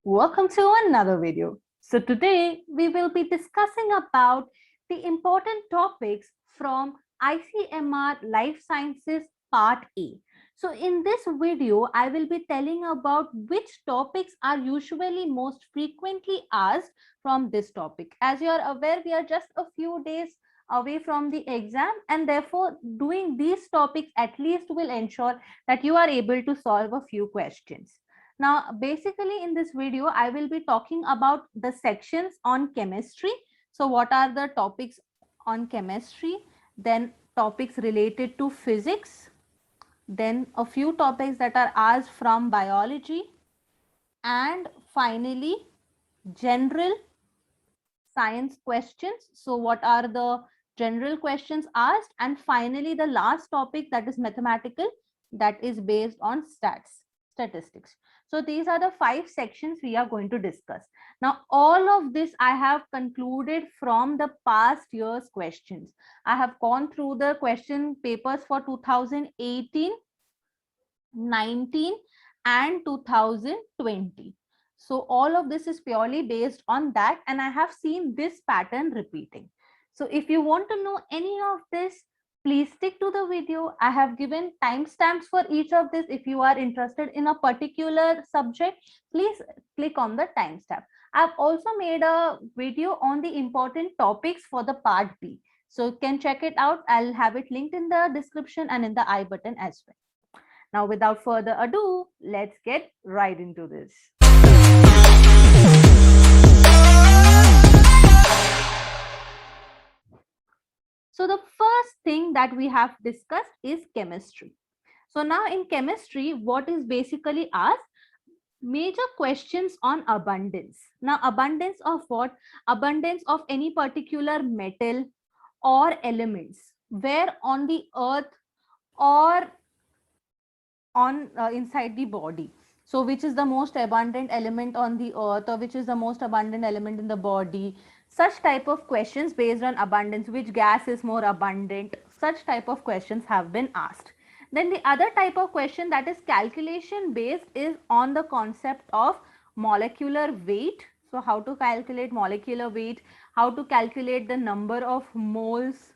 Welcome to another video. So today we will be discussing about the important topics from ICMR Life Sciences Part A. So in this video, I will be telling about which topics are usually most frequently asked from this topic. As you are aware, we are just a few days away from the exam, and therefore doing these topics at least will ensure that you are able to solve a few questions. Now, basically in this video, I will be talking about the sections on chemistry. So what are the topics on chemistry, then topics related to physics, then a few topics that are asked from biology, and finally general science questions. So what are the general questions asked? And finally, the last topic, that is mathematical, that is based on statistics. So these are the 5 sections we are going to discuss. Now, all of this I have concluded from the past year's questions. I have gone through the question papers for 2018, 19 and 2020. So all of this is purely based on that, and I have seen this pattern repeating. So if you want to know any of this, please stick to the video. I have given timestamps for each of this. If you are interested in a particular subject, please click on the timestamp. I've also made a video on the important topics for the part B. So you can check it out. I'll have it linked in the description and in the I button as well. Now, without further ado, let's get right into this. So the first thing that we have discussed is chemistry. So now in chemistry, what is basically asked? Major questions on abundance. Now, abundance of what? Abundance of any particular metal or elements, where on the earth or on inside the body. So which is the most abundant element on the earth, or which is the most abundant element in the body? Such type of questions based on abundance. Which gas is more abundant? Such type of questions have been asked. Then the other type of question, that is calculation based, is on the concept of molecular weight. So how to calculate molecular weight, how to calculate the number of moles,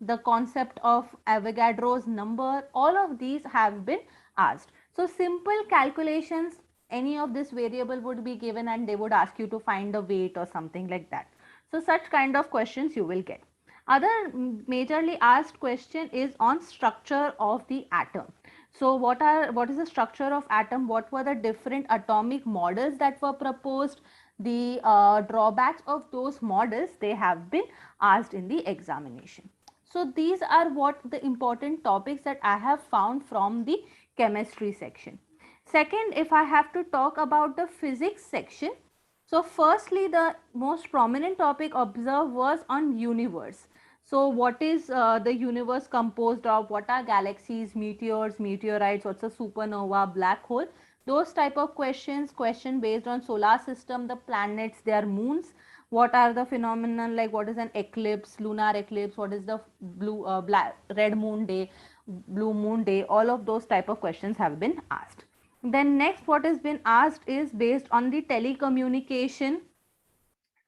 the concept of Avogadro's number, all of these have been asked. So simple calculations, any of this variable would be given and they would ask you to find the weight or something like that. So such kind of questions you will get. Other majorly asked question is on structure of the atom. So what is the structure of atom? What were the different atomic models that were proposed? The drawbacks of those models, they have been asked in the examination. So these are what the important topics that I have found from the chemistry section. Second, if I have to talk about the physics section, so firstly, the most prominent topic observed was on universe. So what is the universe composed of? What are galaxies, meteors, meteorites, what's a supernova, black hole? Those type of questions, question based on solar system, the planets, their moons. What are the phenomenon, like what is an eclipse, lunar eclipse, what is the red moon day, blue moon day? All of those type of questions have been asked. Then next, what has been asked is based on the telecommunication,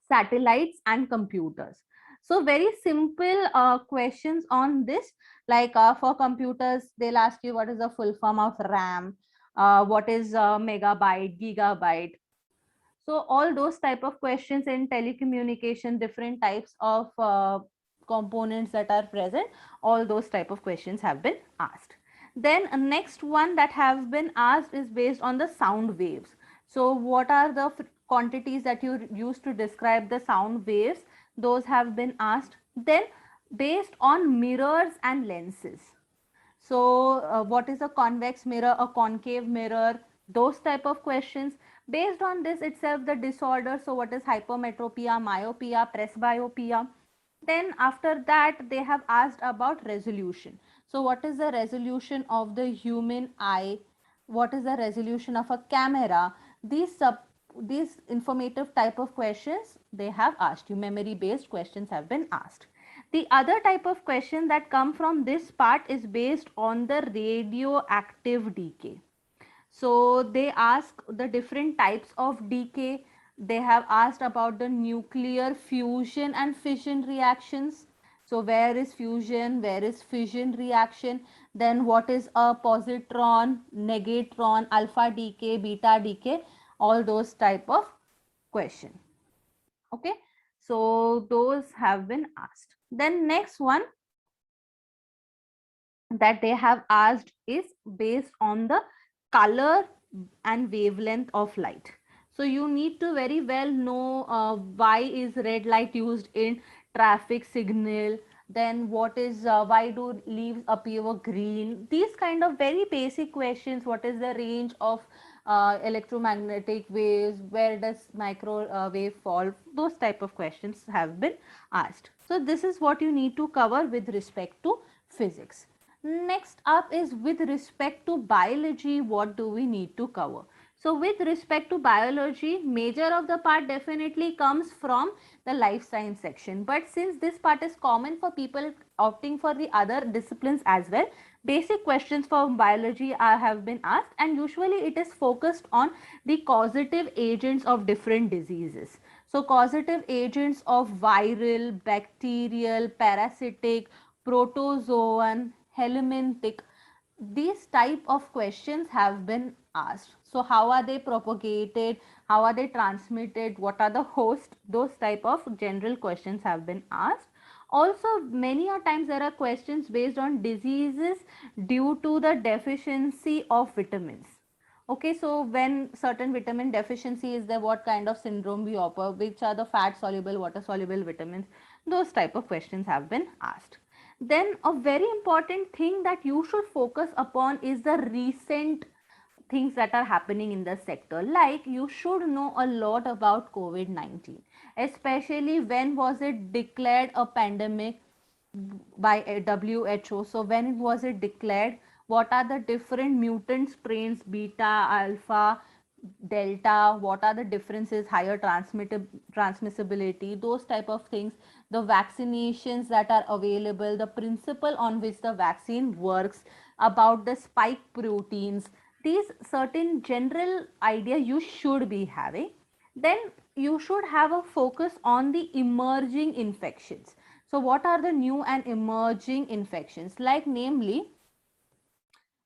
satellites and computers. So very simple questions on this, like for computers, they'll ask you what is the full form of RAM, what is megabyte, gigabyte. So all those type of questions in telecommunication, different types of components that are present, all those type of questions have been asked. Then next one that have been asked is based on the sound waves. So what are the quantities that you use to describe the sound waves? Those have been asked. Then based on mirrors and lenses. So what is a convex mirror, a concave mirror? Those type of questions. Based on this itself, the disorder. So what is hypermetropia, myopia, presbyopia? Then after that, they have asked about resolution. So what is the resolution of the human eye? What is the resolution of a camera? These informative type of questions they have asked you. Memory based questions have been asked. The other type of question that come from this part is based on the radioactive decay. So they ask the different types of decay. They have asked about the nuclear fusion and fission reactions. So where is fusion, where is fission reaction, then what is a positron, negatron, alpha decay, beta decay, all those type of question. Okay, so those have been asked. Then next one that they have asked is based on the color and wavelength of light. So you need to very well know why is red light used in traffic signal, then what is why do leaves appear green, these kind of very basic questions. What is the range of electromagnetic waves, where does microwave fall, those type of questions have been asked. So this is what you need to cover with respect to physics. Next up is with respect to biology, what do we need to cover? So with respect to biology, major of the part definitely comes from the life science section. But since this part is common for people opting for the other disciplines as well, basic questions for biology have been asked, and usually it is focused on the causative agents of different diseases. So causative agents of viral, bacterial, parasitic, protozoan, helminthic, these type of questions have been asked. So how are they propagated, how are they transmitted, what are the hosts, those type of general questions have been asked. Also many a times there are questions based on diseases due to the deficiency of vitamins. Okay, so when certain vitamin deficiency is there, what kind of syndrome we offer, which are the fat soluble, water soluble vitamins, those type of questions have been asked. Then a very important thing that you should focus upon is the recent things that are happening in the sector. Like you should know a lot about COVID-19, especially when was it declared a pandemic by WHO. So when was it declared? What are the different mutant strains, beta, alpha, delta? What are the differences, higher transmissibility, those type of things. The vaccinations that are available, the principle on which the vaccine works, about the spike proteins, these certain general idea you should be having. Then you should have a focus on the emerging infections. So what are the new and emerging infections? Like namely,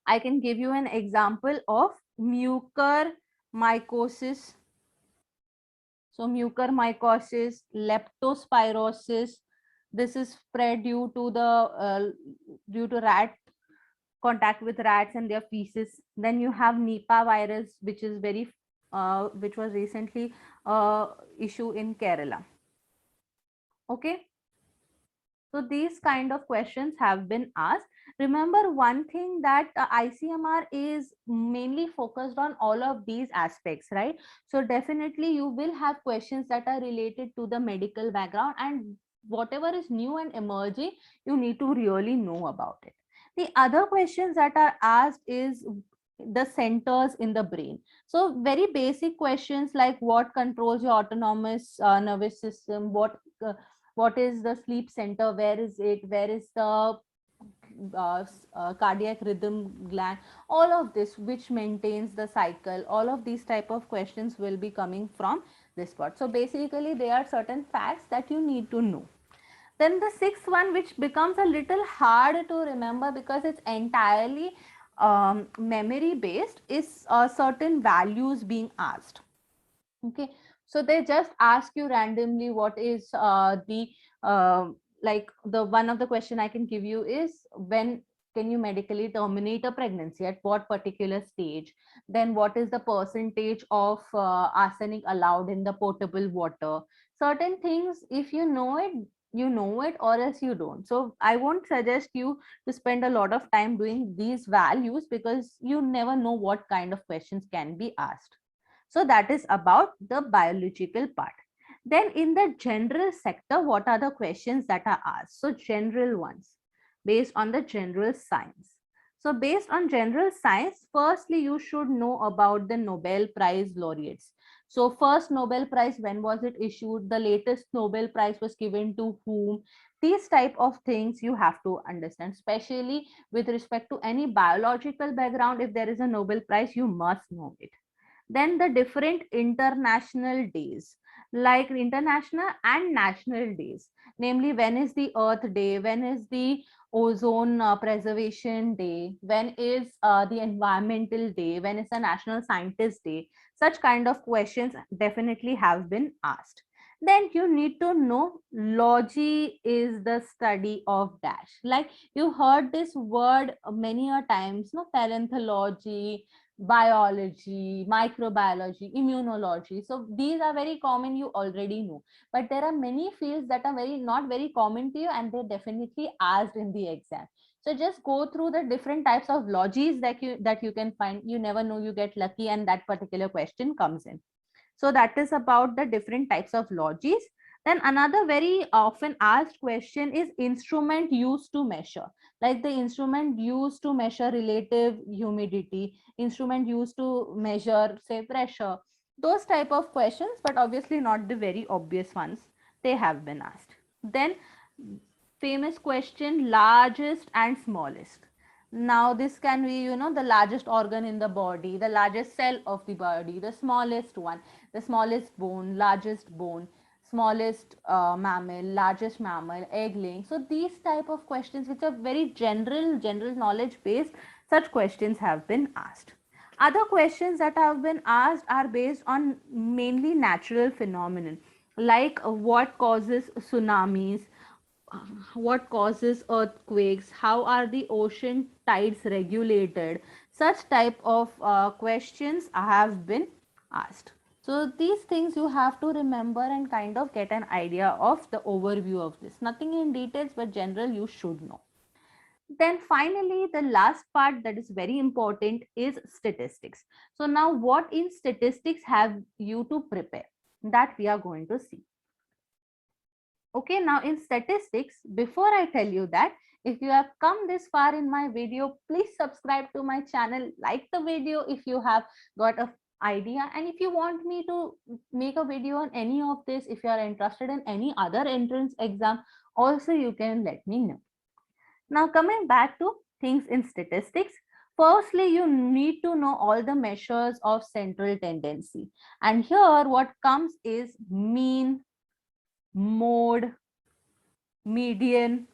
I can give you an example of mucormycosis. So mucormycosis, leptospirosis, this is spread due to rat contact with rats and their feces. Then you have Nipah virus, which is which was recently issue in Kerala. Okay. So these kind of questions have been asked. Remember one thing, that ICMR is mainly focused on all of these aspects, right? So definitely you will have questions that are related to the medical background, and whatever is new and emerging, you need to really know about it. The other questions that are asked is the centers in the brain. So very basic questions like what controls your autonomous nervous system, what is the sleep center, where is it, where is the cardiac rhythm gland, all of this which maintains the cycle, all of these type of questions will be coming from this part. So basically there are certain facts that you need to know. Then the sixth one, which becomes a little hard to remember because it's entirely memory based, is certain values being asked. Okay, so they just ask you randomly what is uh, like the one of the question I can give you is, when can you medically terminate a pregnancy, at what particular stage, then what is the percentage of arsenic allowed in the potable water. Certain things, if you know it, you know it, or else you don't. So I won't suggest you to spend a lot of time doing these values, because you never know what kind of questions can be asked. So that is about the biological part. Then in the general sector, what are the questions that are asked? So general ones, based on the general science. So based on general science, firstly, you should know about the Nobel Prize laureates. So first Nobel Prize, when was it issued? The latest Nobel Prize was given to whom? these type of things you have to understand, especially with respect to any biological background. If there is a Nobel Prize, you must know it. Then the different international days, like international and national days, namely when is the Earth Day, when is the ozone preservation day, when is the environmental day, when is the National Scientist Day. Such kind of questions definitely have been asked. Then you need to know logy is the study of dash. Like you heard this word many a times, no, paleontology, biology, microbiology, immunology. So these are very common, you already know. But there are many fields that are very not very common to you, and they definitely asked in the exam. So just go through the different types of logies that you can find. You never know, you get lucky and that particular question comes in. So that is about the different types of logies. Then another very often asked question is instrument used to measure. Like the instrument used to measure relative humidity, instrument used to measure, say, pressure. Those type of questions, but obviously not the very obvious ones. They have been asked. Then famous question, largest and smallest. Now this can be, the largest organ in the body, the largest cell of the body, the smallest one, the smallest bone, largest bone, smallest mammal, largest mammal, egg laying. So these type of questions, which are very general knowledge based, such questions have been asked. Other questions that have been asked are based on mainly natural phenomenon, like what causes tsunamis, what causes earthquakes, how are the ocean tides regulated. Such type of questions have been asked. So these things you have to remember and kind of get an idea of the overview of this. Nothing in details, but general you should know. Then finally, the last part that is very important is statistics. So now what in statistics have you to prepare, that we are going to see. Okay, now in statistics, before I tell you that, if you have come this far in my video, please subscribe to my channel, like the video if you have got a idea, and if you want me to make a video on any of this, if you are interested in any other entrance exam, also you can let me know. Now coming back to things in statistics, firstly you need to know all the measures of central tendency, and here what comes is mean, mode, median,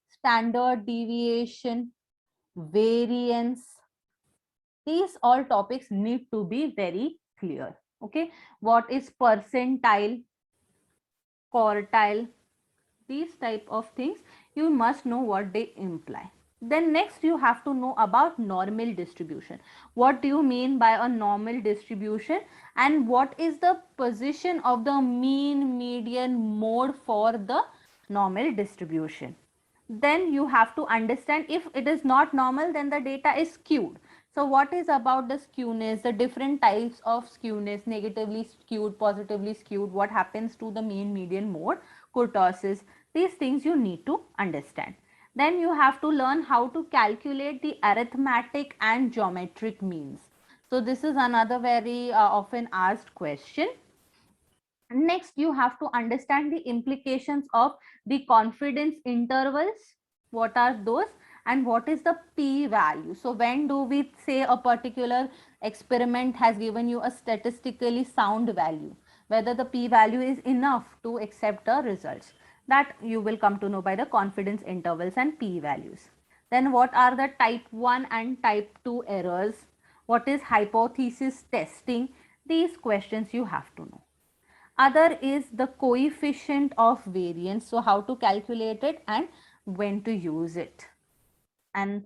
standard deviation, variance. These all topics need to be very clear. Okay, what is percentile, quartile? These type of things you must know what they imply. Then next you have to know about normal distribution. What do you mean by a normal distribution, and what is the position of the mean, median, mode for the normal distribution. Then you have to understand, if it is not normal, then the data is skewed. So what is about the skewness, the different types of skewness, negatively skewed, positively skewed, what happens to the mean, median, mode, kurtosis, these things you need to understand. Then you have to learn how to calculate the arithmetic and geometric means. So this is another very often asked question. Next, you have to understand the implications of the confidence intervals. What are those? And what is the p-value? So when do we say a particular experiment has given you a statistically sound value, whether the p-value is enough to accept the results? That you will come to know by the confidence intervals and p-values. Then what are the type 1 and type 2 errors? What is hypothesis testing? These questions you have to know. Other is the coefficient of variance, so how to calculate it and when to use it. And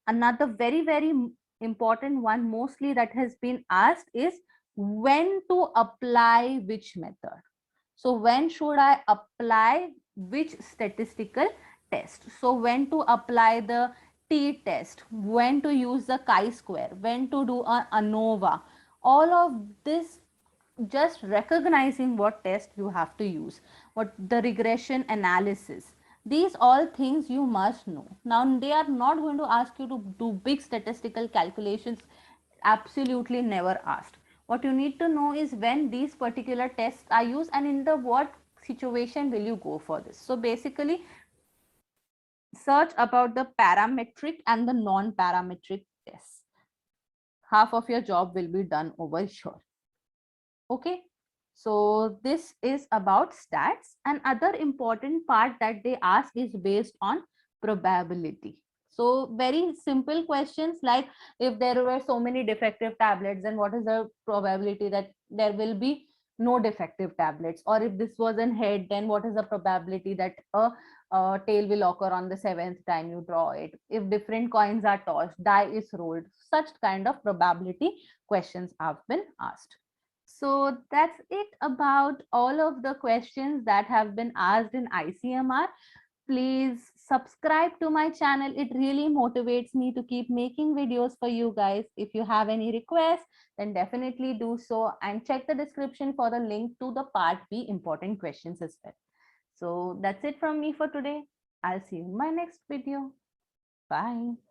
another very important one, mostly that has been asked, is when to apply which method. So when should I apply which statistical test? So when to apply the t-test, when to use the chi-square, when to do an ANOVA, all of this, just recognizing what test you have to use, what the regression analysis, these all things you must know. Now they are not going to ask you to do big statistical calculations, absolutely never asked. What you need to know is when these particular tests are used and in the what situation will you go for this? So basically, search about the parametric and the non-parametric tests. Half of your job will be done over here. Okay, so this is about stats. And other important part that they ask is based on probability. So very simple questions like, if there were so many defective tablets, then what is the probability that there will be no defective tablets? Or if this was an head, then what is the probability that a tail will occur on the seventh time you draw it? If different coins are tossed, die is rolled, such kind of probability questions have been asked. So that's it about all of the questions that have been asked in ICMR. Please subscribe to my channel. It really motivates me to keep making videos for you guys. If you have any requests, then definitely do so, and check the description for the link to the part B important questions as well. So that's it from me for today. I'll see you in my next video. Bye.